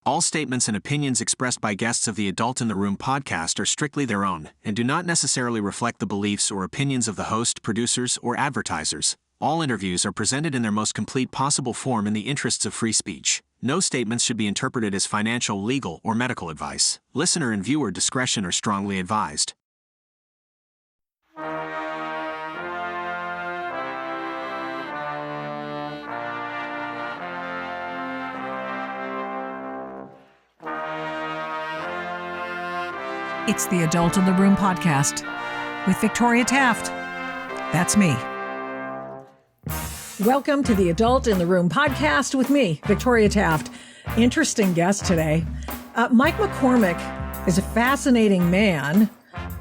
All statements and opinions expressed by guests of the Adult in the Room podcast are strictly their own and do not necessarily reflect the beliefs or opinions of the host, producers, or advertisers. All interviews are presented in their most complete possible form in the interests of free speech. No statements should be interpreted as financial, legal, or medical advice. Listener and viewer discretion are strongly advised. It's the Adult in the Room podcast with Victoria Taft. That's me. Welcome to the Adult in the Room podcast with me, Victoria Taft. Interesting guest today. Mike McCormick is a fascinating man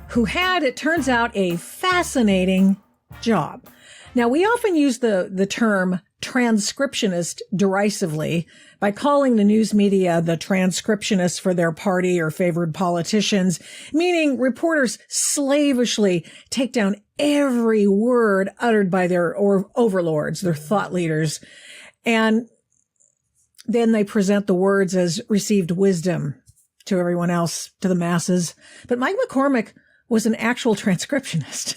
who had, it turns out, a fascinating job. Now, we often use the term transcriptionist derisively by calling the news media the transcriptionists for their party or favored politicians, meaning reporters slavishly take down every word uttered by their overlords, their thought leaders, and then they present the words as received wisdom to everyone else, to the masses. But Mike McCormick was an actual transcriptionist.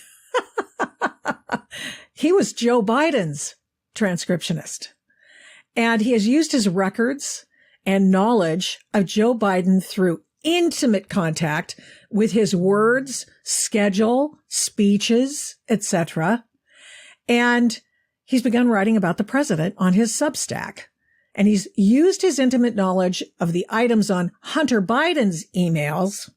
He was Joe Biden's transcriptionist. And he has used his records and knowledge of Joe Biden through intimate contact with his words, schedule, speeches, etc. And he's begun writing about the president on his Substack. And he's used his intimate knowledge of the items on Hunter Biden's emails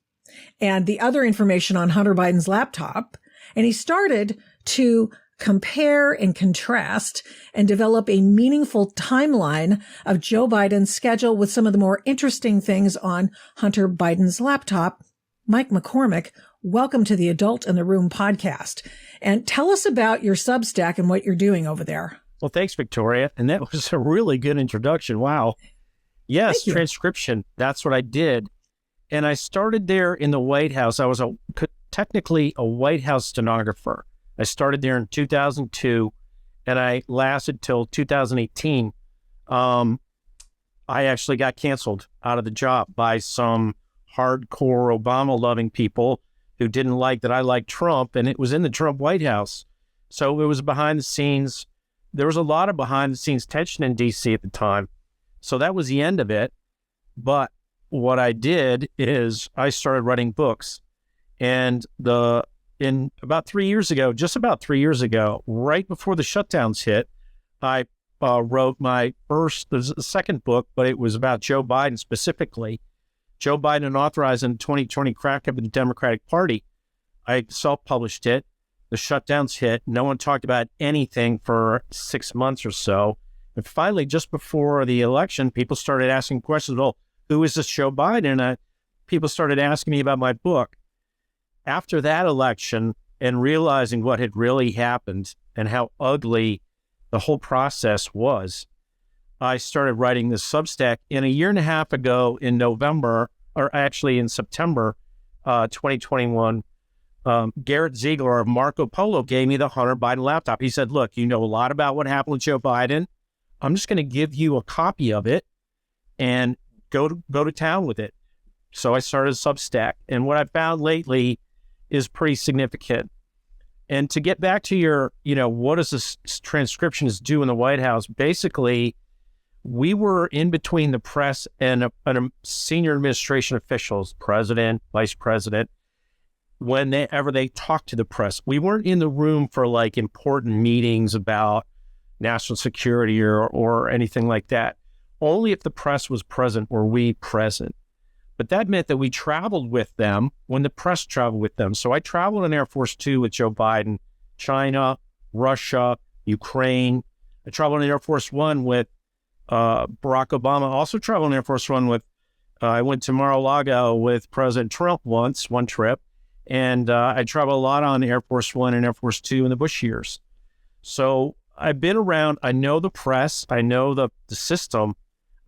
and the other information on Hunter Biden's laptop. And he started to compare and contrast and develop a meaningful timeline of Joe Biden's schedule with some of the more interesting things on Hunter Biden's laptop. Mike McCormick, welcome to the Adult in the Room podcast. And tell us about your Substack and what you're doing over there. Well, thanks, Victoria. And that was a really good introduction. Wow. Yes, transcription. That's what I did. And I started there in the White House. I was technically a White House stenographer. I started there in 2002, and I lasted till 2018. I actually got canceled out of the job by some hardcore Obama-loving people who didn't like that I liked Trump, and it was in the Trump White House. So it was behind the scenes. There was a lot of behind-the-scenes tension in D.C. at the time. So that was the end of it. But what I did is I started writing books. And in about 3 years ago, just about 3 years ago, right before the shutdowns hit, I wrote my there's a second book, but it was about Joe Biden specifically. Joe Biden authorizing the 2020 crack-up of the Democratic Party. I self-published it. The shutdowns hit. No one talked about anything for 6 months or so. And finally, just before the election, people started asking questions, well, who is this Joe Biden? And people started asking me about my book. After that election and realizing what had really happened and how ugly the whole process was, I started writing this Substack. And a year and a half ago in November, or actually in September 2021, Garrett Ziegler of Marco Polo gave me the Hunter Biden laptop. He said, look, you know a lot about what happened with Joe Biden. I'm just going to give you a copy of it and go to town with it. So I started a Substack. And what I found lately is pretty significant. And to get back to your, what does this transcriptionist do in the White House? Basically, we were in between the press and senior administration officials, president, vice president, whenever they talked to the press. We weren't in the room for like important meetings about national security or anything like that. Only if the press was present were we present. But that meant that we traveled with them when the press traveled with them. So I traveled in Air Force Two with Joe Biden, China, Russia, Ukraine. I traveled in Air Force One with Barack Obama. I also traveled in Air Force One with, I went to Mar-a-Lago with President Trump once, one trip. And I traveled a lot on Air Force One and Air Force Two in the Bush years. So I've been around. I know the press. I know the system.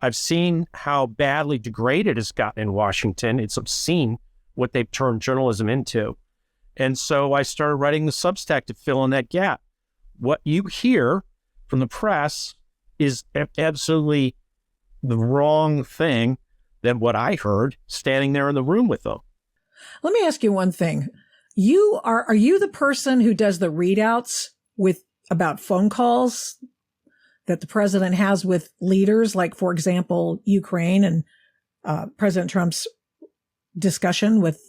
I've seen how badly degraded it's gotten in Washington. It's obscene what they've turned journalism into. And so I started writing the Substack to fill in that gap. What you hear from the press is absolutely the wrong thing than what I heard standing there in the room with them. Let me ask you one thing. Are you the person who does the readouts about phone calls that the president has with leaders, like, for example, Ukraine and President Trump's discussion with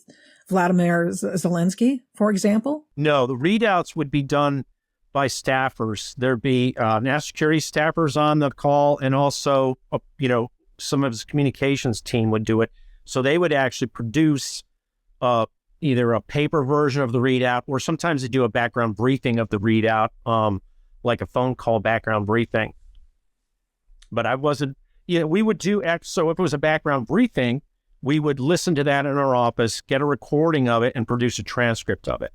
Vladimir Zelensky, for example? No, the readouts would be done by staffers. There'd be national security staffers on the call, and also, some of his communications team would do it. So they would actually produce either a paper version of the readout, or sometimes they do a background briefing of the readout, like a phone call background briefing. But I wasn't, we would do, so if it was a background briefing, we would listen to that in our office, get a recording of it, and produce a transcript of it.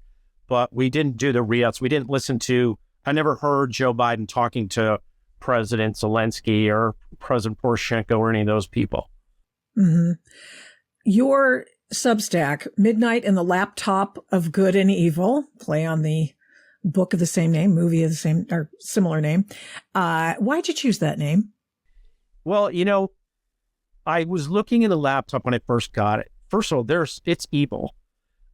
But we didn't do the readouts. We didn't I never heard Joe Biden talking to President Zelensky or President Poroshenko or any of those people. Mm-hmm. Your Substack, Midnight in the Laptop of Good and Evil, play on the book of the same name, movie of the same or similar name. Why'd you choose that name? Well, I was looking in the laptop when I first got it. First of all, it's evil.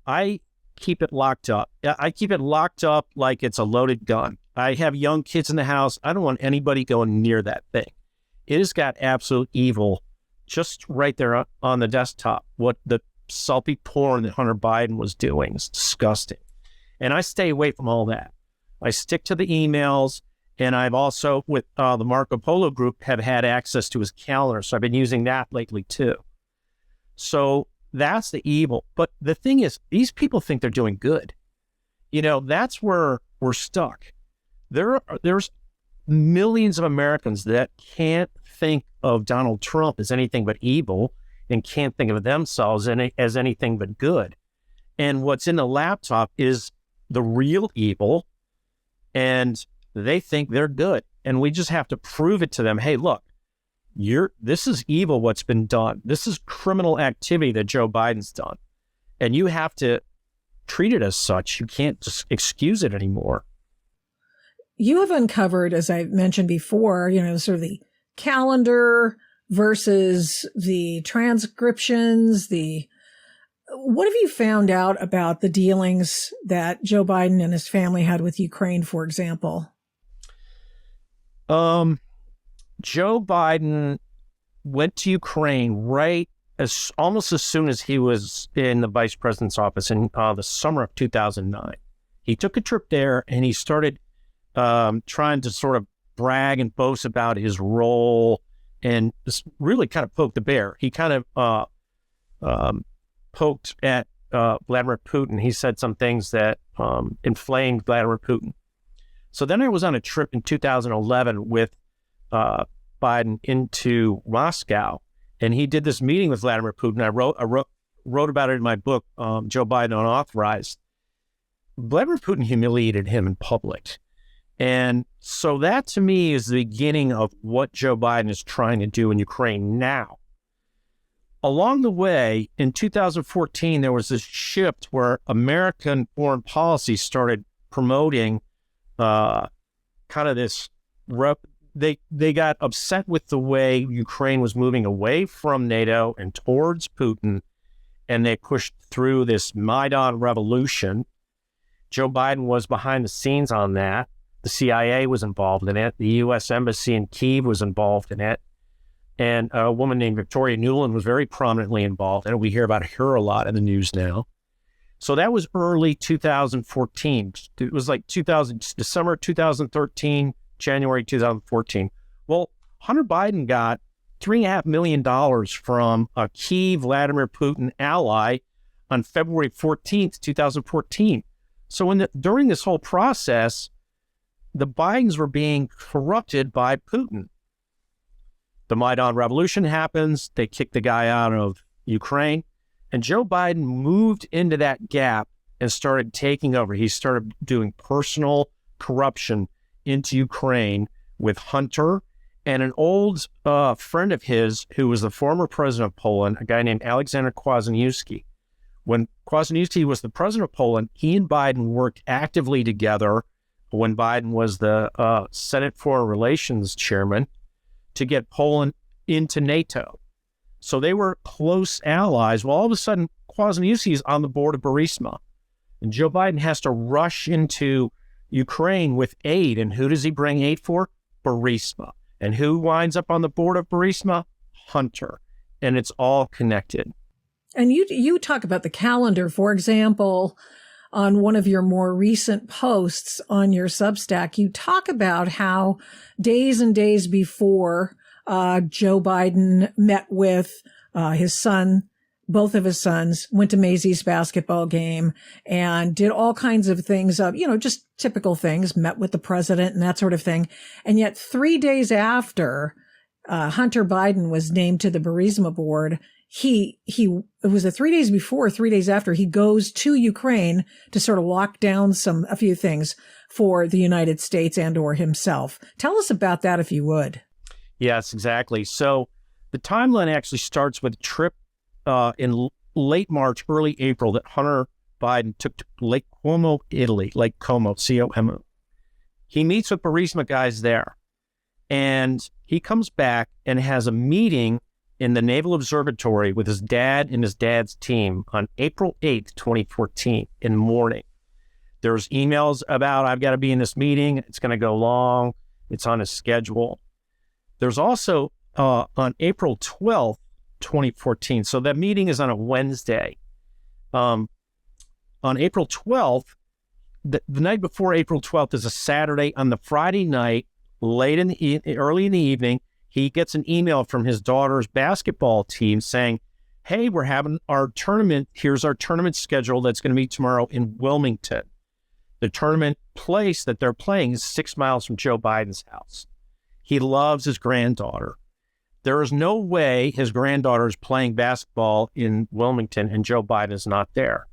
I keep it locked up. I keep it locked up like it's a loaded gun. I have young kids in the house. I don't want anybody going near that thing. It has got absolute evil just right there on the desktop. What the sulpy porn that Hunter Biden was doing is disgusting. And I stay away from all that. I stick to the emails, and I've also, with the Marco Polo group, have had access to his calendar. So I've been using that lately too. So that's the evil. But the thing is, these people think they're doing good. That's where we're stuck. There's millions of Americans that can't think of Donald Trump as anything but evil and can't think of themselves as anything but good. And what's in the laptop is the real evil, and they think they're good. And we just have to prove it to them. Hey, look, this is evil what's been done. This is criminal activity that Joe Biden's done. And you have to treat it as such. You can't just excuse it anymore. You have uncovered, as I mentioned before, sort of the calendar versus the transcriptions, what have you found out about the dealings that Joe Biden and his family had with Ukraine, for example? Joe Biden went to Ukraine almost as soon as he was in the vice president's office in the summer of 2009. He took a trip there, and he started trying to sort of brag and boast about his role, and just really kind of poked the bear. He kind of poked at Vladimir Putin. He said some things that inflamed Vladimir Putin. So then I was on a trip in 2011 with Biden into Moscow, and he did this meeting with Vladimir Putin. I wrote about it in my book, Joe Biden Unauthorized. Vladimir Putin humiliated him in public. And so that, to me, is the beginning of what Joe Biden is trying to do in Ukraine now. Along the way, in 2014, there was this shift where American foreign policy started promoting kind of this. They got upset with the way Ukraine was moving away from NATO and towards Putin, and they pushed through this Maidan revolution. Joe Biden was behind the scenes on that. The CIA was involved in it. The U.S. Embassy in Kyiv was involved in it. And a woman named Victoria Nuland was very prominently involved. And we hear about her a lot in the news now. So that was early 2014. It was like December 2013, January 2014. Well, Hunter Biden got $3.5 million from a key Vladimir Putin ally on February 14th, 2014. So during this whole process, the Bidens were being corrupted by Putin. The Maidan Revolution happens. They kick the guy out of Ukraine. And Joe Biden moved into that gap and started taking over. He started doing personal corruption into Ukraine with Hunter and an old friend of his who was the former president of Poland, a guy named Alexander Kwasniewski. When Kwasniewski was the president of Poland, he and Biden worked actively together when Biden was the Senate Foreign Relations chairman to get Poland into NATO. So they were close allies. Well, all of a sudden, Kwasniewski is on the board of Burisma. And Joe Biden has to rush into Ukraine with aid. And who does he bring aid for? Burisma. And who winds up on the board of Burisma? Hunter. And it's all connected. And you talk about the calendar, for example, on one of your more recent posts on your Substack. You talk about how days and days before Joe Biden met with his son, both of his sons, went to Maisie's basketball game and did all kinds of things, just typical things, met with the president and that sort of thing. And yet 3 days after Hunter Biden was named to the Burisma board, it was 3 days before, 3 days after, he goes to Ukraine to sort of lock down a few things for the United States and or himself. Tell us about that, if you would. Yes, exactly. So the timeline actually starts with a trip in late March, early April that Hunter Biden took to Lake Como, Italy, Lake Como, C-O-M-O. He meets with Burisma guys there, and he comes back and has a meeting in the Naval Observatory with his dad and his dad's team on April 8th, 2014 in the morning. There's emails about, I've got to be in this meeting. It's going to go long. It's on his schedule. There's also on April 12th, 2014. So that meeting is on a Wednesday. On April 12th, the night before April 12th is a Saturday. On the Friday night, early in the evening, he gets an email from his daughter's basketball team saying, hey, we're having our tournament. Here's our tournament schedule that's going to be tomorrow in Wilmington. The tournament place that they're playing is 6 miles from Joe Biden's house. He loves his granddaughter. There is no way his granddaughter is playing basketball in Wilmington and Joe Biden is not there.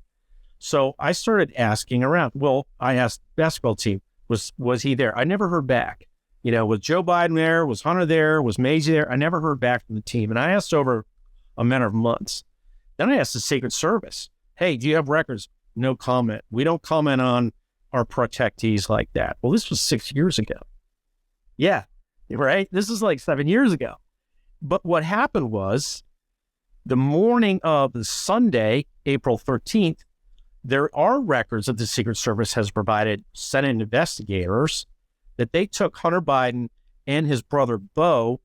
So I started asking around. Well, I asked the basketball team, was he there? I never heard back. Was Joe Biden there? Was Hunter there? Was Maisie there? I never heard back from the team. And I asked over a matter of months. Then I asked the Secret Service, hey, do you have records? No comment. We don't comment on our protectees like that. Well, this was 6 years ago. Yeah, right? This is like 7 years ago. But what happened was the morning of the Sunday, April 13th, there are records that the Secret Service has provided Senate investigators that they took Hunter Biden and his brother Beau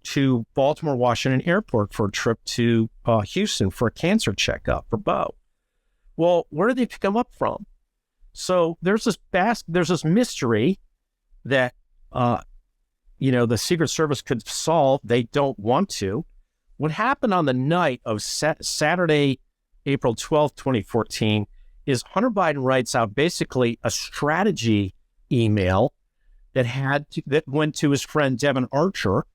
to Baltimore Washington Airport for a trip to Houston for a cancer checkup for Beau. Well, where did they pick him up from? So there's this mystery that the Secret Service could solve. They don't want to. What happened on the night of Saturday, April 12th, 2014, is Hunter Biden writes out basically a strategy email that went to his friend Devin Archer.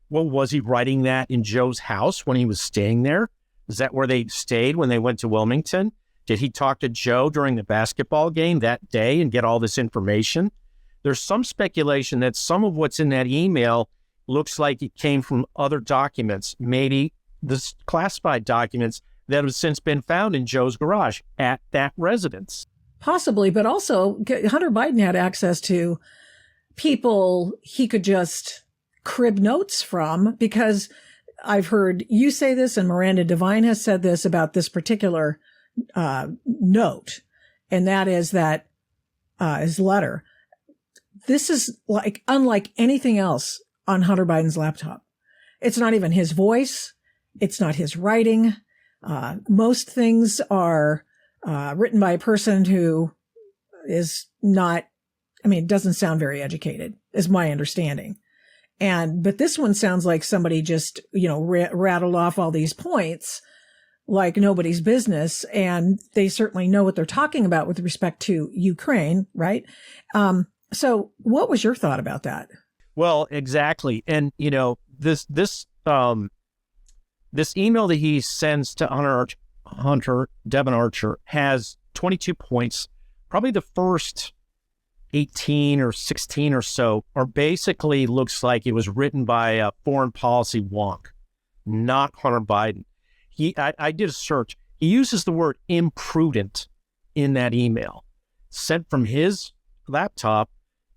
Well, was he writing that in Joe's house when he was staying there? Is that where they stayed when they went to Wilmington? Did he talk to Joe during the basketball game that day and get all this information? There's some speculation that some of what's in that email looks like it came from other documents, maybe the classified documents that have since been found in Joe's garage at that residence. Possibly, but also Hunter Biden had access to people he could just crib notes from, because I've heard you say this and Miranda Devine has said this about this particular note, and that is that his letter. This is unlike anything else on Hunter Biden's laptop. It's not even his voice. It's not his writing. Most things are written by a person who is not, it doesn't sound very educated, is my understanding. But this one sounds like somebody just, rattled off all these points like nobody's business. And they certainly know what they're talking about with respect to Ukraine, right? So what was your thought about that? Well, exactly. And, this email that he sends to Devin Archer has 22 points. Probably the first 18 or 16 or so are basically looks like it was written by a foreign policy wonk, not Hunter Biden. I did a search. He uses the word imprudent in that email. Sent from his laptop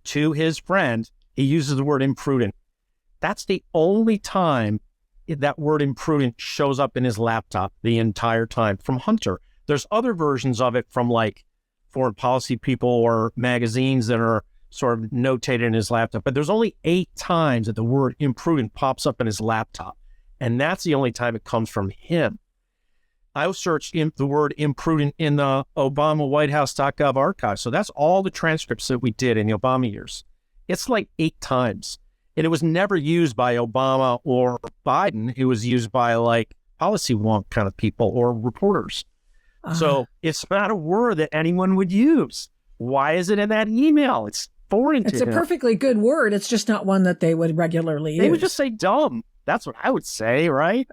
to his friend, he uses the word imprudent. That's the only time that word imprudent shows up in his laptop the entire time from Hunter. There's other versions of it from like foreign policy people or magazines that are sort of notated in his laptop, but there's only 8 times that the word imprudent pops up in his laptop. And that's the only time it comes from him. I searched the word imprudent in the Obama WhiteHouse.gov archive. So that's all the transcripts that we did in the Obama years. It's like 8 times. And it was never used by Obama or Biden. It was used by like policy wonk kind of people or reporters. So it's not a word that anyone would use. Why is it in that email? It's foreign to him. It's a perfectly good word. It's just not one that they would regularly use. They would just say dumb. That's what I would say, right?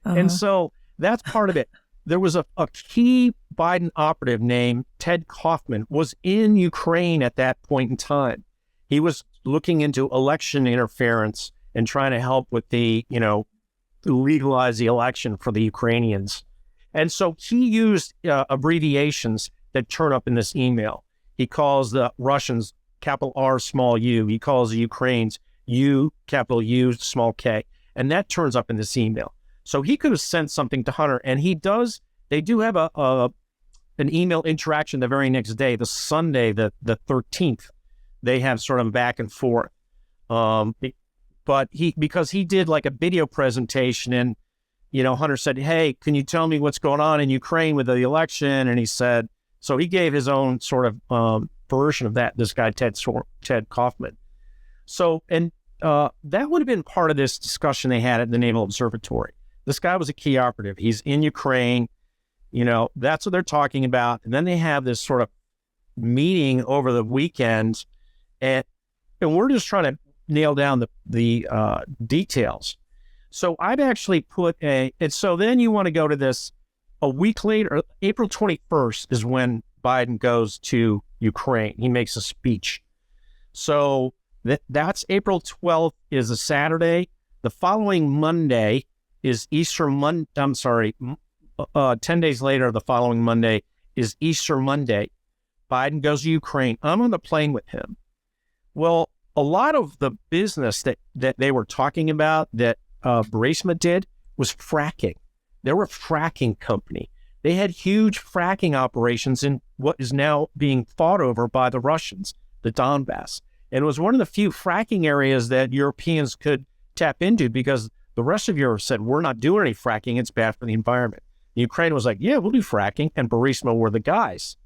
And so that's part of it. There was a key Biden operative named Ted Kaufman was in Ukraine at that point in time. He was looking into election interference and trying to help with the, legalize the election for the Ukrainians. And so he used abbreviations that turn up in this email. He calls the Russians capital R, small u. He calls the Ukrainians U, capital U, small k. And that turns up in this email. So he could have sent something to Hunter, and he does. They do have an email interaction the very next day, the Sunday, the 13th. They have sort of back and forth. But because he did like a video presentation, and Hunter said, "Hey, can you tell me what's going on in Ukraine with the election?" And he said, so he gave his own sort of version of that. This guy Ted Kaufman. So that would have been part of this discussion they had at the Naval Observatory. This guy was a key operative. He's in Ukraine. That's what they're talking about. And then they have this sort of meeting over the weekend, and we're just trying to nail down the details. So I've actually put and so then you want to go to this a week later, April 21st is when Biden goes to Ukraine. He makes a speech. So that's April 12th is a Saturday. The following Monday is Easter Monday. 10 days later, the following Monday is Easter Monday. Biden goes to Ukraine. I'm on the plane with him. Well, a lot of the business that they were talking about that Burisma did was fracking. They were a fracking company. They had huge fracking operations in what is now being fought over by the Russians, the Donbass. And it was one of the few fracking areas that Europeans could tap into because the rest of Europe said, we're not doing any fracking. It's bad for the environment. Ukraine was like, yeah, we'll do fracking. And Burisma were the guys.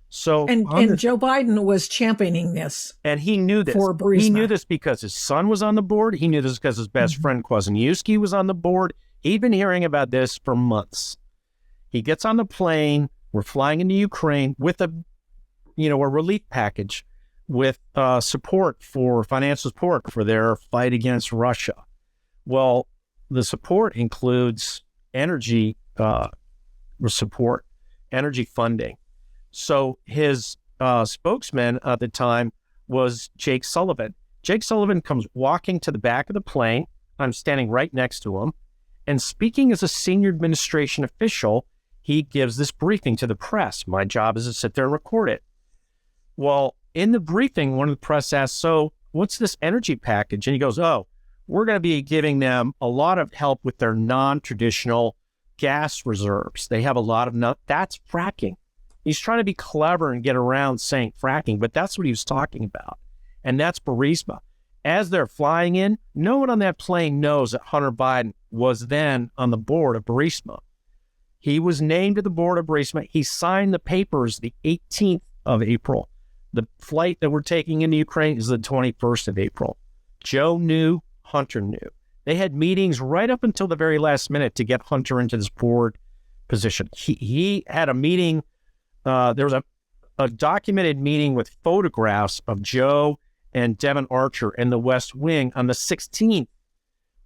So and Joe Biden was championing this. And he knew this. For Burisma. He knew this because his son was on the board. He knew this because his best friend Kwasniewski was on the board. He'd been hearing about this for months. He gets on the plane. We're flying into Ukraine with a relief package with financial support for their fight against Russia. Well, the support includes energy support, energy funding. So his spokesman at the time was Jake Sullivan. Jake Sullivan comes walking to the back of the plane. I'm standing right next to him. And speaking as a senior administration official, he gives this briefing to the press. My job is to sit there and record it. Well, in the briefing, one of the press asks, so what's this energy package? And he goes, we're going to be giving them a lot of help with their non-traditional gas reserves. They have a lot of, that's fracking. He's trying to be clever and get around saying fracking, but that's what he was talking about. And that's Burisma. As they're flying in, no one on that plane knows that Hunter Biden was then on the board of Burisma. He was named to the board of Burisma. He signed the papers the 18th of April. The flight that we're taking into Ukraine is the 21st of April. Joe knew, Hunter knew. They had meetings right up until the very last minute to get Hunter into this board position. He had a meeting. There was a documented meeting with photographs of Joe and Devin Archer in the West Wing on the 16th.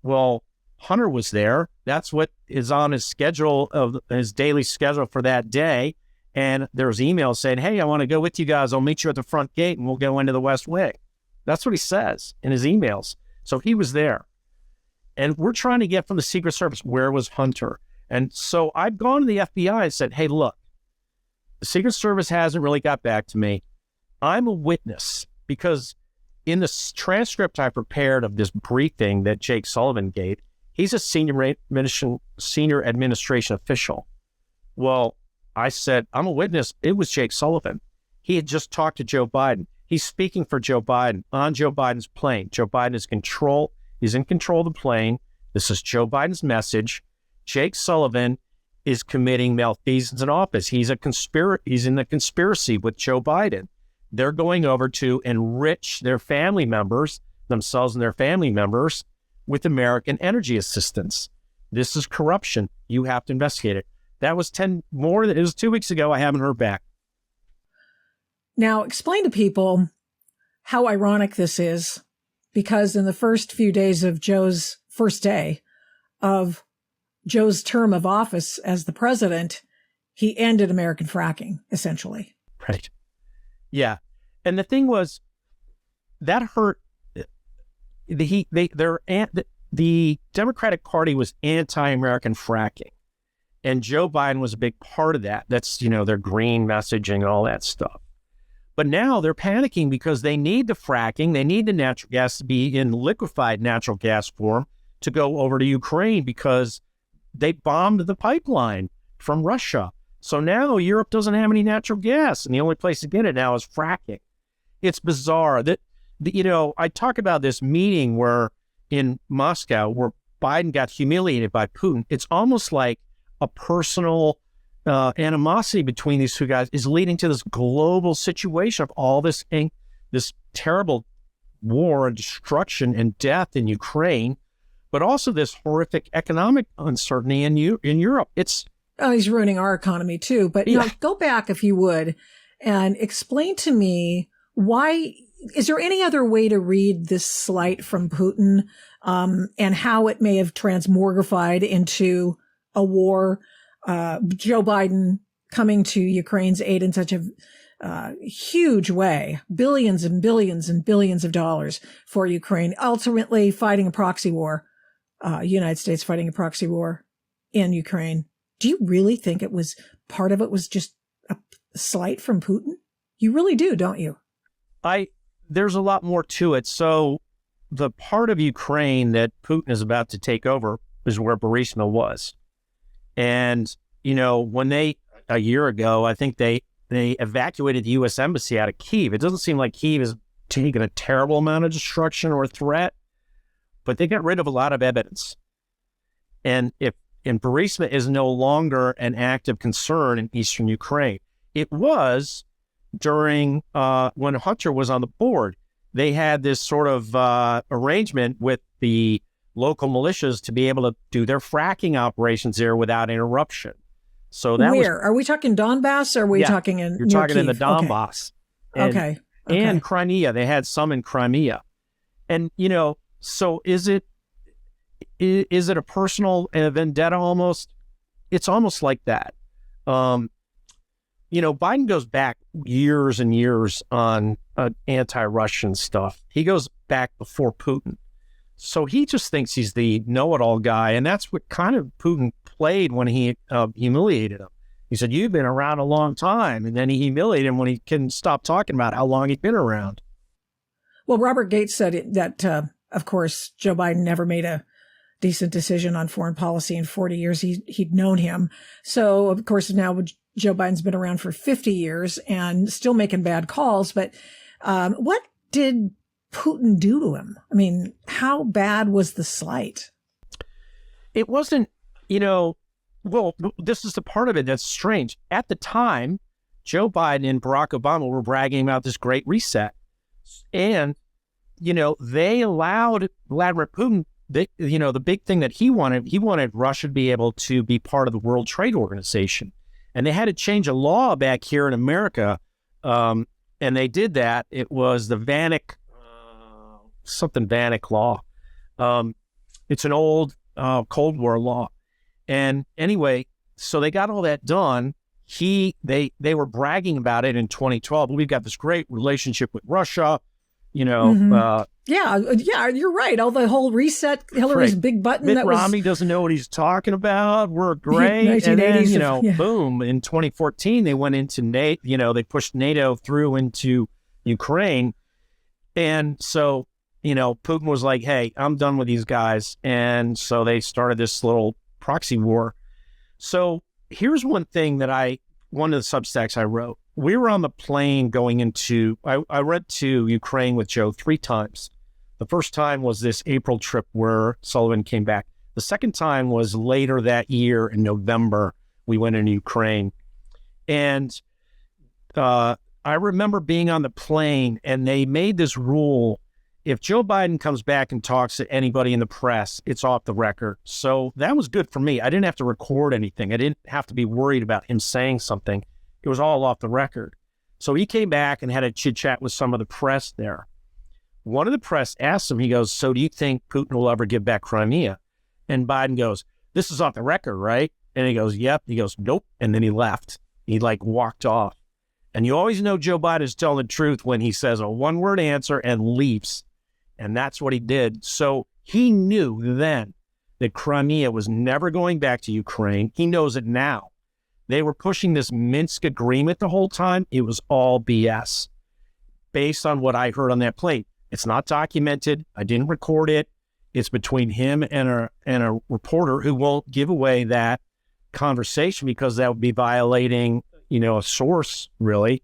Well, Hunter was there. That's what is on his schedule, of his daily schedule for that day. And there was emails saying, hey, I want to go with you guys. I'll meet you at the front gate and we'll go into the West Wing. That's what he says in his emails. So he was there. And we're trying to get from the Secret Service, where was Hunter? And so I've gone to the FBI and said, hey, look, the Secret Service hasn't really got back to me. I'm a witness because in the transcript I prepared of this briefing that Jake Sullivan gave, He's a senior administration official. Well, I said, I'm a witness. It was Jake Sullivan. He had just talked to Joe Biden. He's speaking for Joe Biden on Joe Biden's plane. Joe Biden is He's in control of the plane. This is Joe Biden's message. Jake Sullivan is committing malfeasance in office. He's in the conspiracy with Joe Biden. They're going over to enrich their family members, themselves and their family members, with American energy assistance. This is corruption. You have to investigate it. That was it was 2 weeks ago. I haven't heard back. Now, explain to people how ironic this is, because in the first few days of Joe's first day of Joe's term of office as the president, he ended American fracking, essentially. Right. Yeah. And the thing was, that hurt. The Democratic Party was anti-American fracking. And Joe Biden was a big part of that. That's, their green messaging and all that stuff. But now they're panicking because they need the fracking. They need the natural gas to be in liquefied natural gas form to go over to Ukraine because they bombed the pipeline from Russia. So now Europe doesn't have any natural gas, and the only place to get it now is fracking. It's bizarre that, I talk about this meeting in Moscow where Biden got humiliated by Putin. It's almost like a personal animosity between these two guys is leading to this global situation of all this terrible war and destruction and death in Ukraine, but also this horrific economic uncertainty in Europe. He's ruining our economy too. But now go back, if you would, and explain to me why. Is there any other way to read this slight from Putin and how it may have transmogrified into a war? Joe Biden coming to Ukraine's aid in such a huge way, billions and billions and billions of dollars for Ukraine, ultimately fighting a proxy war, United States fighting a proxy war in Ukraine. Do you really think part of it was just a slight from Putin? You really do, don't you? There's a lot more to it. So the part of Ukraine that Putin is about to take over is where Burisma was. And, when a year ago, I think they evacuated the U.S. Embassy out of Kyiv. It doesn't seem like Kyiv is taking a terrible amount of destruction or threat, but they got rid of a lot of evidence. And Burisma is no longer an active concern in eastern Ukraine. It was during when Hunter was on the board. They had this sort of arrangement with the local militias to be able to do their fracking operations there without interruption. So that are we talking Donbass or are we talking in? You're talking Kyiv? In the Donbass. Okay. And Crimea. They had some in Crimea. And so is it a personal vendetta almost? It's almost like that. Biden goes back years and years on anti-Russian stuff. He goes back before Putin. So he just thinks he's the know-it-all guy, and that's what kind of Putin played when he humiliated him. He said, you've been around a long time, and then he humiliated him when he couldn't stop talking about how long he'd been around. Well, Robert Gates said that, of course, Joe Biden never made a decent decision on foreign policy in 40 years. He'd known him. So, of course, now Joe Biden's been around for 50 years and still making bad calls. But what did Putin do to him? I mean, how bad was the slight? It wasn't, well, this is the part of it that's strange. At the time, Joe Biden and Barack Obama were bragging about this great reset. And, they allowed Vladimir Putin, the big thing that he wanted Russia to be able to be part of the World Trade Organization. And they had to change a law back here in America. And they did that. It was the Vanik law. It's an old Cold War law. And anyway, so they got all that done. They were bragging about it in 2012. We've got this great relationship with Russia, Yeah, you're right. All the whole reset, Hillary's big button. Mitt Romney doesn't know what he's talking about. We're great. And then, boom, in 2014, they went into NATO, they pushed NATO through into Ukraine. And so Putin was like, hey, I'm done with these guys. And so they started this little proxy war. So here's one thing one of the Substacks I wrote. We were on the plane going I went to Ukraine with Joe 3 times. The first time was this April trip where Sullivan came back. The second time was later that year in November. We went into Ukraine. And I remember being on the plane, and they made this rule. If Joe Biden comes back and talks to anybody in the press, it's off the record. So that was good for me. I didn't have to record anything. I didn't have to be worried about him saying something. It was all off the record. So he came back and had a chit chat with some of the press there. One of the press asked him, he goes, so do you think Putin will ever give back Crimea? And Biden goes, this is off the record, right? And he goes, yep. He goes, nope. And then he left. He walked off. And you always know Joe Biden is telling the truth when he says a one-word answer and leaves. And that's what he did. So he knew then that Crimea was never going back to Ukraine. He knows it now. They were pushing this Minsk agreement the whole time. It was all BS based on what I heard on that plane. It's not documented. I didn't record it. It's between him and a reporter who won't give away that conversation because that would be violating, a source, really.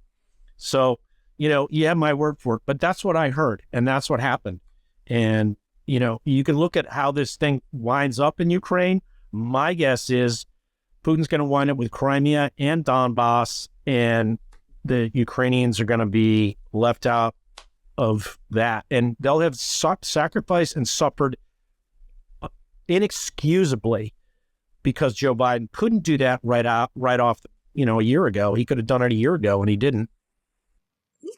So, you have my word for it, but that's what I heard, and that's what happened. And, you can look at how this thing winds up in Ukraine. My guess is Putin's going to wind up with Crimea and Donbass, and the Ukrainians are going to be left out of that. And they'll have sacrificed and suffered inexcusably because Joe Biden couldn't do that right off, a year ago. He could have done it a year ago, and he didn't.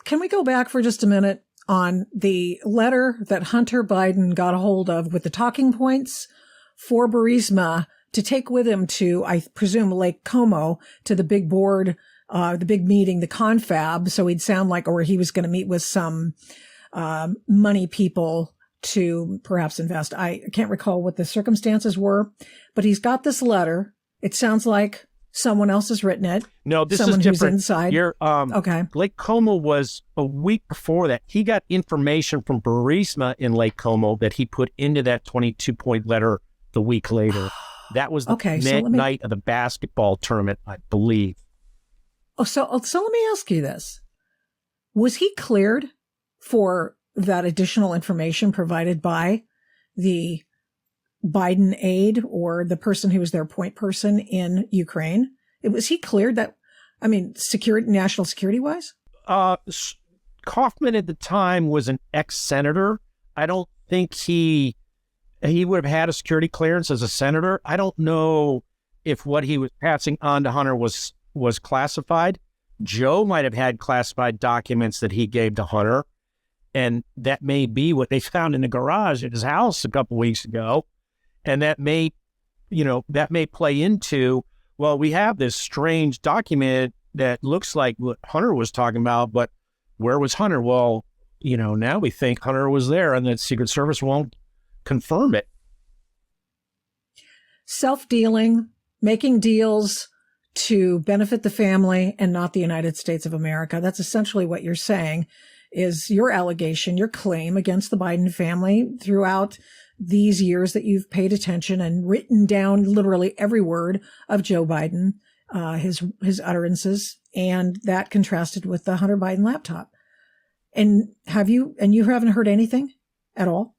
Can we go back for just a minute on the letter that Hunter Biden got a hold of with the talking points for Burisma to take with him to, I presume, Lake Como, to the big board, the big meeting, the confab. So he'd sound like, or he was going to meet with some money people to perhaps invest. I can't recall what the circumstances were, but he's got this letter. It sounds like someone else has written it. No, this someone is different. Who's inside. Okay. Lake Como was a week before that. He got information from Burisma in Lake Como that he put into that 22-point letter the week later. That was the night of the basketball tournament, I believe. So let me ask you this. Was he cleared for that additional information provided by the Biden aide or the person who was their point person in Ukraine? Was he cleared that, national security wise? Kaufman at the time was an ex-senator. I don't think he would have had a security clearance as a senator. I don't know if what he was passing on to Hunter was classified. Joe might have had classified documents that he gave to Hunter, and that may be what they found in the garage at his house a couple weeks ago. And that may play into, well, we have this strange document that looks like what Hunter was talking about, but where was Hunter? Well, now we think Hunter was there and the Secret Service won't confirm it. Self-dealing, making deals to benefit the family and not the United States of America. That's essentially what you're saying is your allegation, your claim against the Biden family throughout these years that you've paid attention and written down literally every word of Joe Biden, his utterances, and that contrasted with the Hunter Biden laptop. And you haven't heard anything at all?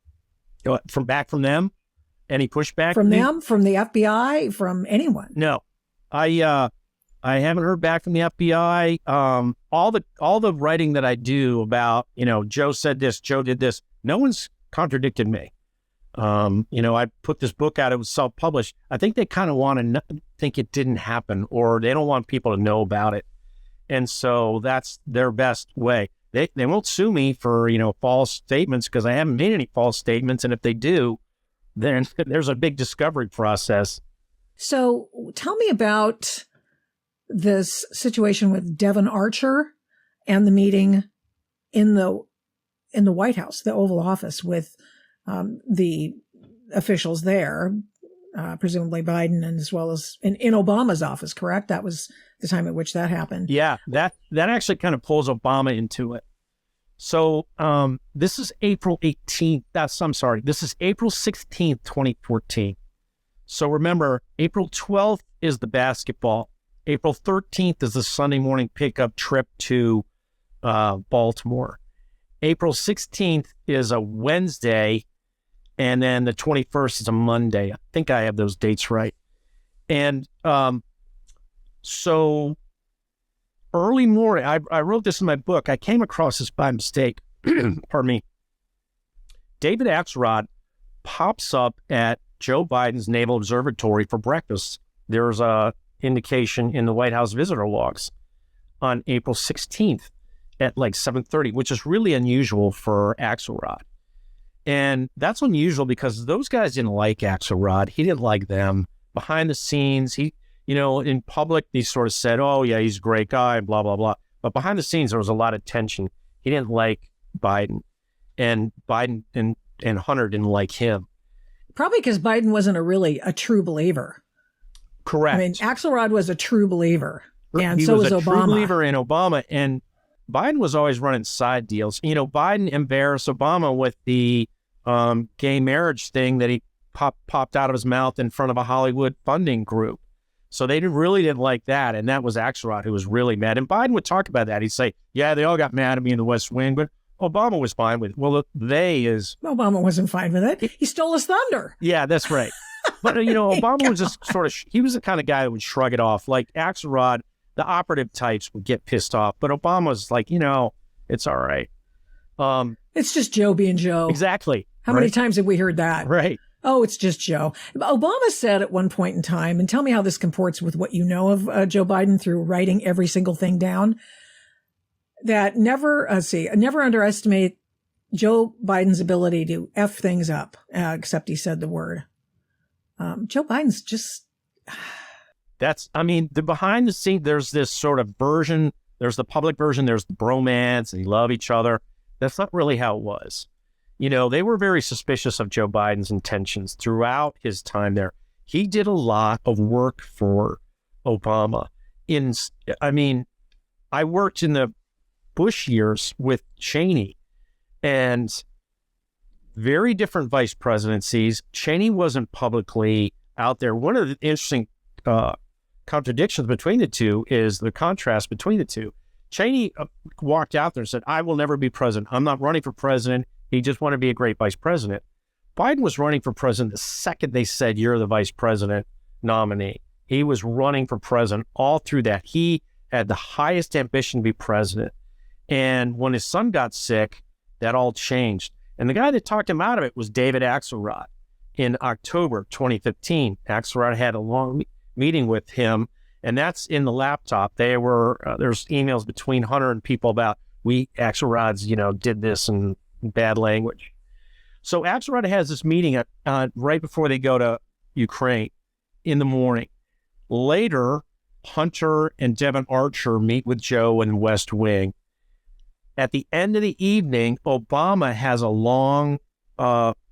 From them? Any pushback? From them, from the FBI, from anyone? No. I haven't heard back from the FBI. All the writing that I do about, Joe said this, Joe did this, no one's contradicted me. I put this book out, it was self-published. I think they kind of want to think it didn't happen, or they don't want people to know about it. And so that's their best way. They won't sue me for, false statements because I haven't made any false statements. And if they do, then there's a big discovery process. So tell me about this situation with Devon Archer and the meeting in the White House, the Oval Office, with the officials there, presumably Biden, and as well as in Obama's office, correct? That was the time at which that happened. Yeah, that actually kind of pulls Obama into it. So this is April 18th. This is April 16th, 2014. So remember, April 12th is the basketball. April 13th is the Sunday morning pickup trip to Baltimore. April 16th is a Wednesday, and then the 21st is a Monday. I think I have those dates right. And so early morning, I wrote this in my book. I came across this by mistake. Pardon me. David Axelrod pops up at Joe Biden's Naval Observatory for breakfast. There's a indication in the White House visitor logs on April 16th at like 7:30, which is really unusual for Axelrod. And that's unusual because those guys didn't like Axelrod. He didn't like them. Behind the scenes, in public, he sort of said, oh, yeah, he's a great guy, blah, blah, blah. But behind the scenes, there was a lot of tension. He didn't like Biden, and Biden and Hunter didn't like him. Probably because Biden wasn't a true believer. Correct. I mean, Axelrod was a true believer, and he so was a Obama. True believer in Obama, and Biden was always running side deals. Biden embarrassed Obama with the gay marriage thing that he popped out of his mouth in front of a Hollywood funding group. So they really didn't like that, and that was Axelrod who was really mad. And Biden would talk about that. He'd say, yeah, they all got mad at me in the West Wing, but Obama was fine with it. Well, Obama wasn't fine with it. He stole his thunder. Yeah, that's right. But, Obama was just sort of, he was the kind of guy that would shrug it off. Like Axelrod, the operative types would get pissed off, but Obama's like, it's all right. It's just Joe being Joe. Exactly. How many times have we heard that? Right. Oh, it's just Joe. Obama said at one point in time, and tell me how this comports with what you know of Joe Biden through writing every single thing down, that never underestimate Joe Biden's ability to F things up, except he said the word. Joe Biden's just... the behind the scenes, there's this sort of version, there's the public version, there's the bromance, and they love each other. That's not really how it was. They were very suspicious of Joe Biden's intentions throughout his time there. He did a lot of work for Obama. I worked in the Bush years with Cheney, and very different vice presidencies. Cheney wasn't publicly out there. One of the interesting contradictions between the two is the contrast between the two. Cheney walked out there and said, I will never be president. I'm not running for president. He just wanted to be a great vice president. Biden was running for president the second they said, you're the vice president nominee. He was running for president all through that. He had the highest ambition to be president. And when his son got sick, that all changed. And the guy that talked him out of it was David Axelrod. In October 2015, Axelrod had a long meeting with him, and that's in the laptop. There's emails between Hunter and people about, Axelrod's, did this and bad language. So Axelrod has this meeting right before they go to Ukraine in the morning. Later, Hunter and Devin Archer meet with Joe in West Wing. At the end of the evening, Obama has a long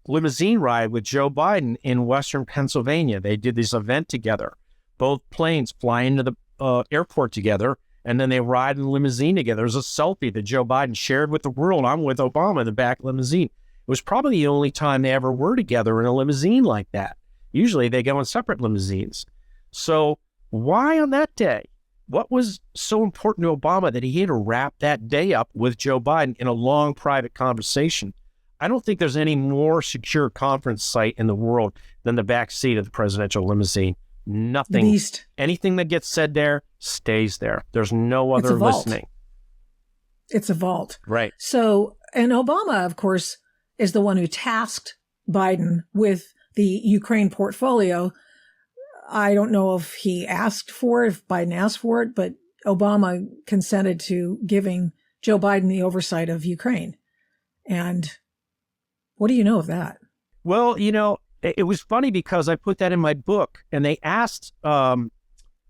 limousine ride with Joe Biden in Western Pennsylvania. They did this event together. Both planes fly into the airport together, and then they ride in the limousine together. There's a selfie that Joe Biden shared with the world. I'm with Obama in the back limousine. It was probably the only time they ever were together in a limousine like that. Usually they go in separate limousines. So why on that day? What was so important to Obama that he had to wrap that day up with Joe Biden in a long private conversation? I don't think there's any more secure conference site in the world than the back seat of the presidential limousine. Nothing. Beast. Anything that gets said there stays there. There's no other listening. It's a vault. Right. So, and Obama, of course, is the one who tasked Biden with the Ukraine portfolio. I don't know if he asked for it, if Biden asked for it, but Obama consented to giving Joe Biden the oversight of Ukraine. And what do you know of that? Well, it was funny because I put that in my book, and they asked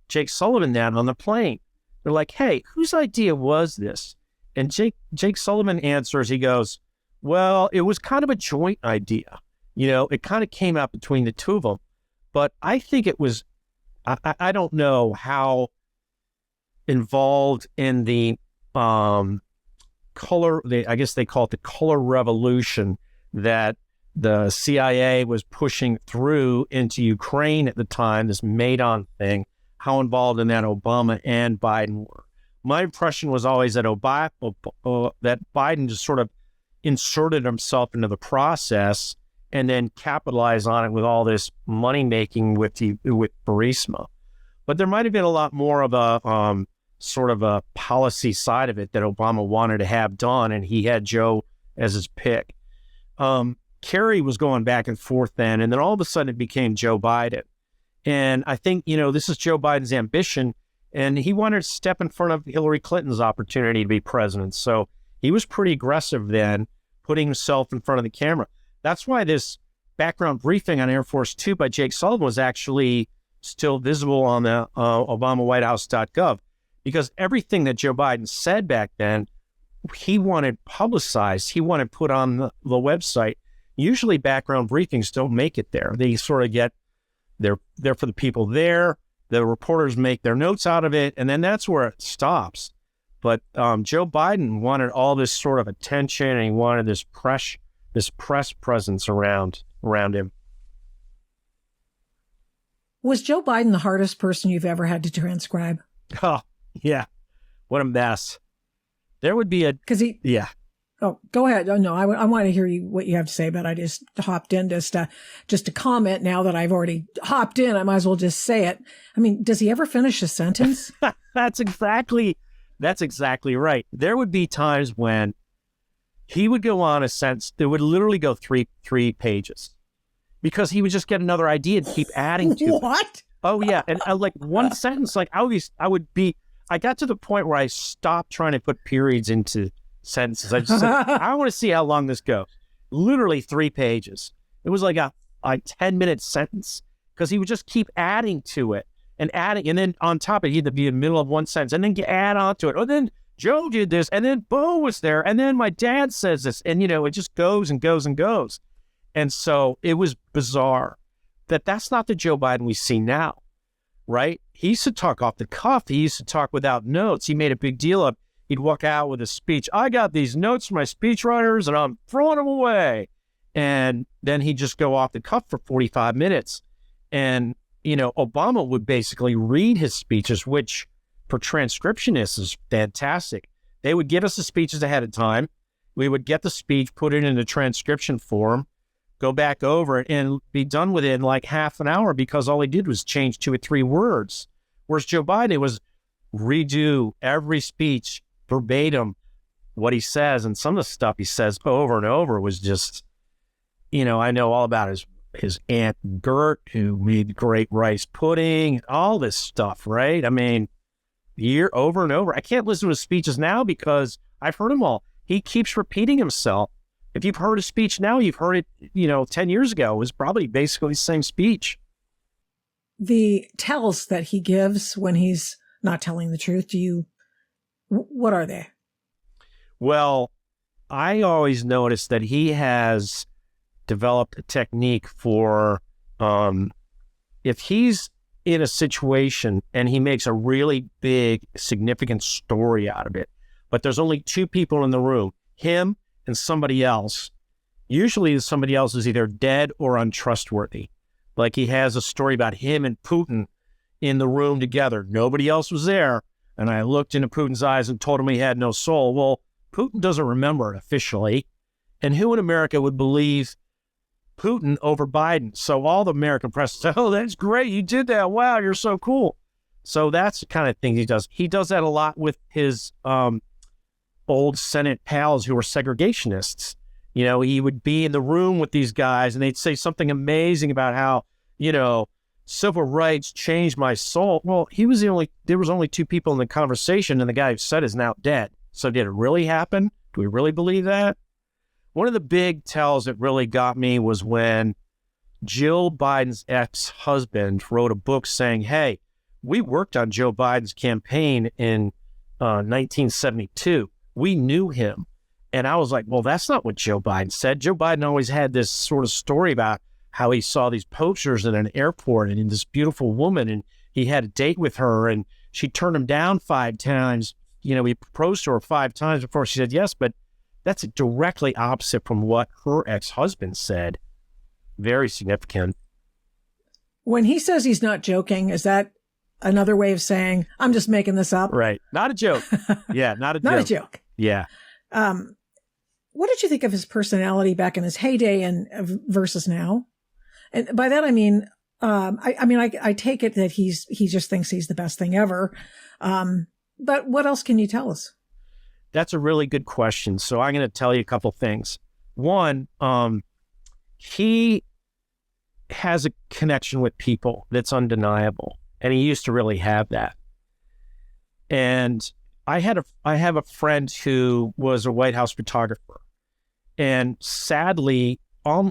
Jake Sullivan that on the plane. They're like, hey, whose idea was this? And Jake Sullivan answers, he goes, well, it was kind of a joint idea. It kind of came out between the two of them. But I think it was, I don't know how involved in the I guess they call it the color revolution that the CIA was pushing through into Ukraine at the time, this Maidan thing, how involved in that Obama and Biden were. My impression was always that that Biden just sort of inserted himself into the process and then capitalized on it with all this money making with Burisma. But there might have been a lot more of a sort of a policy side of it that Obama wanted to have done, and he had Joe as his pick. Kerry was going back and forth then, and then all of a sudden it became Joe Biden. And I think, this is Joe Biden's ambition, and he wanted to step in front of Hillary Clinton's opportunity to be president. So he was pretty aggressive then, putting himself in front of the camera. That's why this background briefing on Air Force Two by Jake Sullivan was actually still visible on the ObamaWhiteHouse.gov, because everything that Joe Biden said back then, he wanted publicized, he wanted put on the website. Usually background briefings don't make it there. They sort of they're there for the people there. The reporters make their notes out of it, and then that's where it stops. But Joe Biden wanted all this sort of attention, and he wanted this press presence around him. Was Joe Biden the hardest person you've ever had to transcribe? Oh, yeah. What a mess. There would be yeah. Oh, go ahead. Oh, no, I want to hear what you have to say, but I just hopped in just to comment. Now that I've already hopped in, I might as well just say it. I mean, does he ever finish a sentence? That's exactly right. There would be times when he would go on a sentence that would literally go three pages, because he would just get another idea and keep adding to it. What? Oh, yeah. And like one sentence, like I got to the point where I stopped trying to put periods into sentences. I just said, I want to see how long this goes. Literally 3 pages. It was like a 10-minute sentence, because he would just keep adding to it and adding. And then on top of it, he'd be in the middle of one sentence and then add on to it. Oh, then Joe did this, and then Bo was there, and then my dad says this. And, it just goes and goes and goes. And so it was bizarre that's not the Joe Biden we see now, right? He used to talk off the cuff. He used to talk without notes. He made a big deal of, he'd walk out with a speech. I got these notes from my speechwriters, and I'm throwing them away. And then he'd just go off the cuff for 45 minutes. And, Obama would basically read his speeches, which for transcriptionists is fantastic. They would give us the speeches ahead of time. We would get the speech, put it in a transcription form, go back over it, and be done with it in like half an hour, because all he did was change 2 or 3 words. Whereas Joe Biden was redo every speech verbatim, what he says, and some of the stuff he says over and over was just, I know all about his Aunt Gert, who made great rice pudding, all this stuff, right? I mean, over and over. I can't listen to his speeches now because I've heard them all. He keeps repeating himself. If you've heard a speech now, you've heard it, 10 years ago. It was probably basically the same speech. The tells that he gives when he's not telling the truth, what are they? Well, I always notice that he has developed a technique for, if he's in a situation and he makes a really big, significant story out of it, but there's only 2 people in the room, him and somebody else. Usually somebody else is either dead or untrustworthy. Like he has a story about him and Putin in the room together. Nobody else was there. And I looked into Putin's eyes and told him he had no soul. Well, Putin doesn't remember it officially. And who in America would believe Putin over Biden? So all the American press said, oh, that's great. You did that. Wow, you're so cool. So that's the kind of thing he does. He does that a lot with his old Senate pals who were segregationists. He would be in the room with these guys and they'd say something amazing about how, civil rights changed my soul. Well, there was only 2 people in the conversation, and the guy who said is now dead. So did it really happen? Do we really believe that? One of the big tells that really got me was when Jill Biden's ex-husband wrote a book saying, hey, we worked on Joe Biden's campaign in 1972. We knew him. And I was like, well, that's not what Joe Biden said. Joe Biden always had this sort of story about how he saw these posters in an airport and in this beautiful woman, and he had a date with her, and she turned him down 5 times, he proposed to her 5 times before she said yes, but that's directly opposite from what her ex-husband said. Very significant. When he says he's not joking, is that another way of saying, I'm just making this up? Right. Not a joke. Yeah, not a joke. Not a joke. Yeah. What did you think of his personality back in his heyday and versus now? And by that, I mean, I take it that he just thinks he's the best thing ever. But what else can you tell us? That's a really good question. So I'm going to tell you a couple things. One, he has a connection with people that's undeniable, and he used to really have that. And I have a friend who was a White House photographer, and sadly,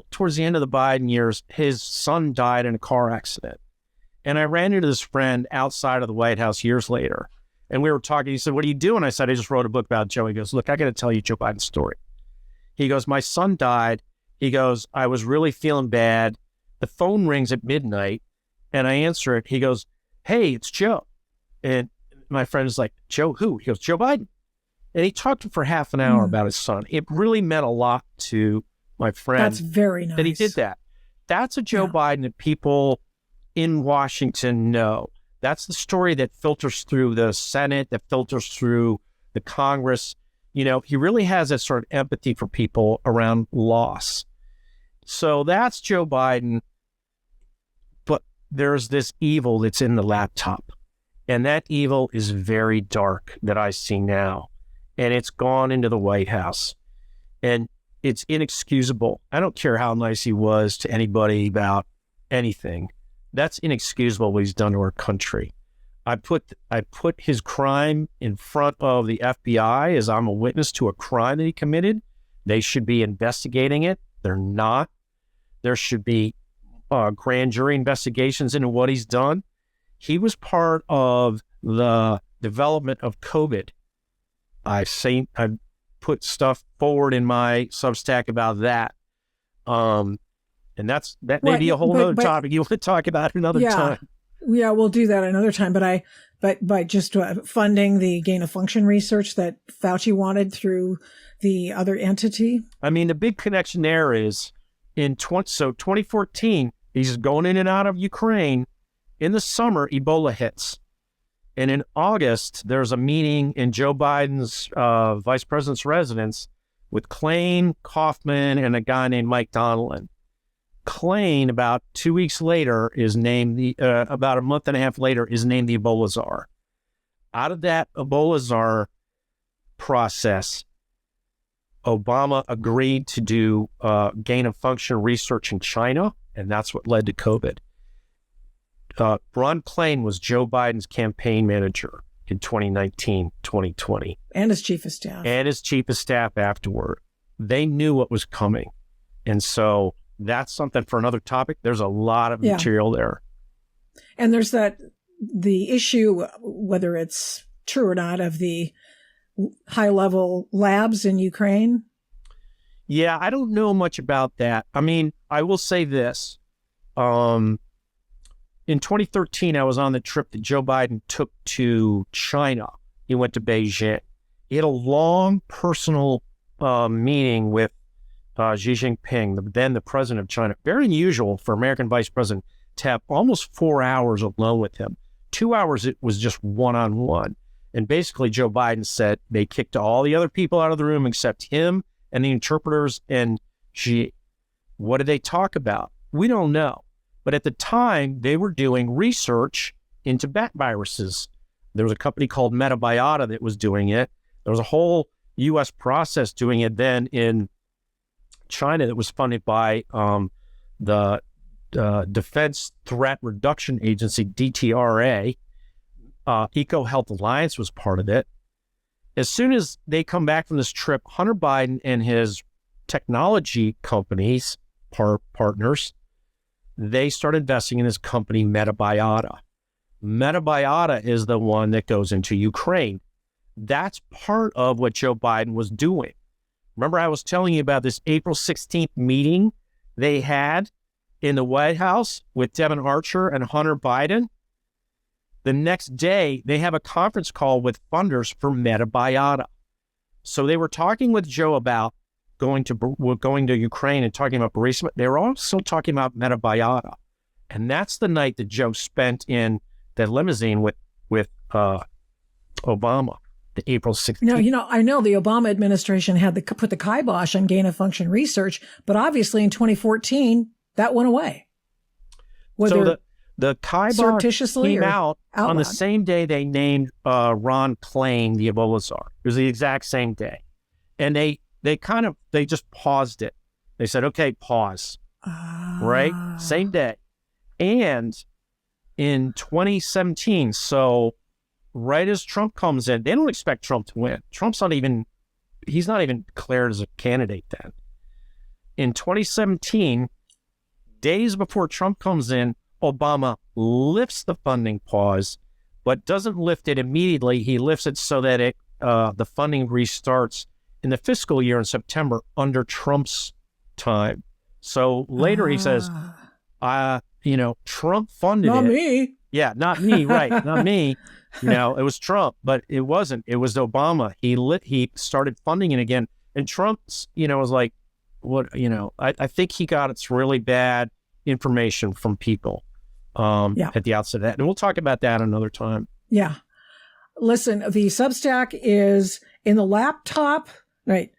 towards the end of the Biden years, his son died in a car accident. And I ran into this friend outside of the White House years later, and we were talking. He said, "What are you doing?" I said, "I just wrote a book about Joe." He goes, "Look, I got to tell you Joe Biden's story." He goes, "My son died." He goes, "I was really feeling bad. The phone rings at midnight, and I answer it." He goes, "Hey, it's Joe." And my friend is like, "Joe who?" He goes, "Joe Biden." And he talked to him for half an hour about his son. It really meant a lot to my friend. That's very nice. That he did that. That's a Joe Biden that people in Washington know. That's the story that filters through the Senate, that filters through the Congress. He really has that sort of empathy for people around loss. So that's Joe Biden. But there's this evil that's in the laptop. And that evil is very dark that I see now. And it's gone into the White House. And it's inexcusable. I don't care how nice he was to anybody about anything. That's inexcusable what he's done to our country. I put his crime in front of the FBI as I'm a witness to a crime that he committed. They should be investigating it. They're not. There should be grand jury investigations into what he's done. He was part of the development of COVID. I've put stuff forward in my Substack about that. And that may be a whole other topic you want to talk about another time. Yeah, we'll do that another time. But just funding the gain of function research that Fauci wanted through the other entity. I mean, the big connection there is 2014, he's going in and out of Ukraine. In the summer, Ebola hits. And in August, there's a meeting in Joe Biden's vice president's residence with Klain, Kaufman, and a guy named Mike Donilon. Klain, about 2 weeks later, is named about a month and a half later, is named the Ebola czar. Out of that Ebola czar process, Obama agreed to do gain of function research in China, and that's what led to COVID. Ron Klain was Joe Biden's campaign manager in 2019, 2020. And his chief of staff. And his chief of staff afterward. They knew what was coming. And so that's something for another topic. There's a lot of material there. And there's the issue, whether it's true or not, of the high-level labs in Ukraine. Yeah, I don't know much about that. I mean, I will say this. In 2013, I was on the trip that Joe Biden took to China. He went to Beijing. He had a long personal meeting with Xi Jinping, then the president of China. Very unusual for American vice president to have almost 4 hours alone with him. 2 hours, it was just one-on-one. And basically, Joe Biden said they kicked all the other people out of the room except him and the interpreters and Xi. What did they talk about? We don't know. But at the time, they were doing research into bat viruses. There was a company called Metabiota that was doing it. There was a whole U.S. process doing it then in China that was funded by the Defense Threat Reduction Agency, DTRA. EcoHealth Alliance was part of it. As soon as they come back from this trip, Hunter Biden and his technology companies, partners, they start investing in this company, Metabiota. Metabiota is the one that goes into Ukraine. That's part of what Joe Biden was doing. Remember, I was telling you about this April 16th meeting they had in the White House with Devin Archer and Hunter Biden? The next day, they have a conference call with funders for Metabiota. So they were talking with Joe about going to Ukraine and talking about Burisma. They were also talking about Metabiota. And that's the night that Joe spent in the limousine with Obama, the April 16th. No, I know the Obama administration had put the kibosh on gain-of-function research, but obviously in 2014, that went away. So the kibosh came out on the loud. same day they named Ron Klain the Ebola czar. It was the exact same day. And they just paused it. They said, okay, pause. Right? Same day. And in 2017, so right as Trump comes in, they don't expect Trump to win. He's not even declared as a candidate then. In 2017, days before Trump comes in, Obama lifts the funding pause, but doesn't lift it immediately. He lifts it so that the funding restarts in the fiscal year in September under Trump's time. So later he says, Trump funded it. Not me. Yeah, not me, right. Not me. It was Trump, but it wasn't. It was Obama. He started funding it again. And Trump's, was like, I think he got its really bad information from people at the outset of that. And we'll talk about that another time. Yeah. Listen, the Substack is in the laptop, right?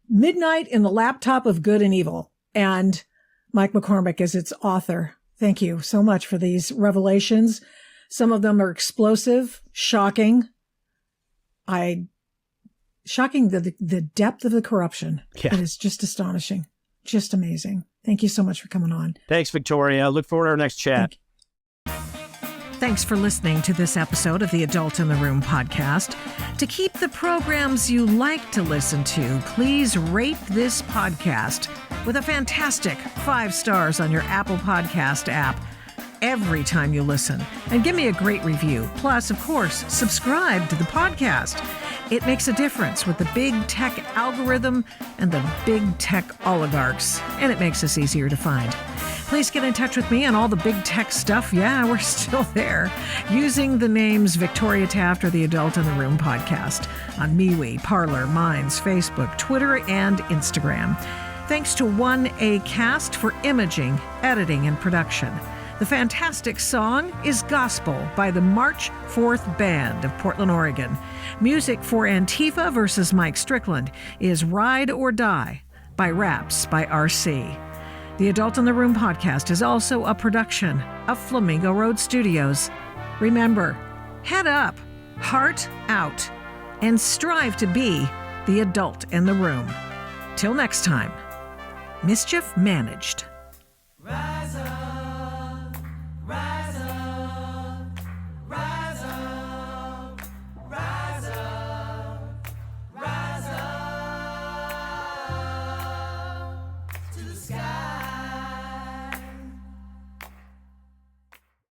Midnight in the laptop of good and evil. And Mike McCormick is its author. Thank you so much for these revelations. Some of them are explosive, shocking. Shocking the depth of the corruption. Yeah. It is just astonishing. Just amazing. Thank you so much for coming on. Thanks, Victoria. Look forward to our next chat. Thanks for listening to this episode of the Adult in the Room podcast. To keep the programs you like to listen to, please rate this podcast with a fantastic 5 stars on your Apple Podcast app every time you listen. And give me a great review. Plus, of course, subscribe to the podcast. It makes a difference with the big tech algorithm and the big tech oligarchs, and it makes us easier to find. Please get in touch with me on all the big tech stuff. Yeah, we're still there. Using the names Victoria Taft or the Adult in the Room podcast on MeWe, Parler, Minds, Facebook, Twitter, and Instagram. Thanks to 1ACast for imaging, editing, and production. The fantastic song is Gospel by the March 4th Band of Portland, Oregon. Music for Antifa versus Mike Strickland is Ride or Die by Raps by RC. The Adult in the Room podcast is also a production of Flamingo Road Studios. Remember, head up, heart out, and strive to be the adult in the room. Till next time, mischief managed.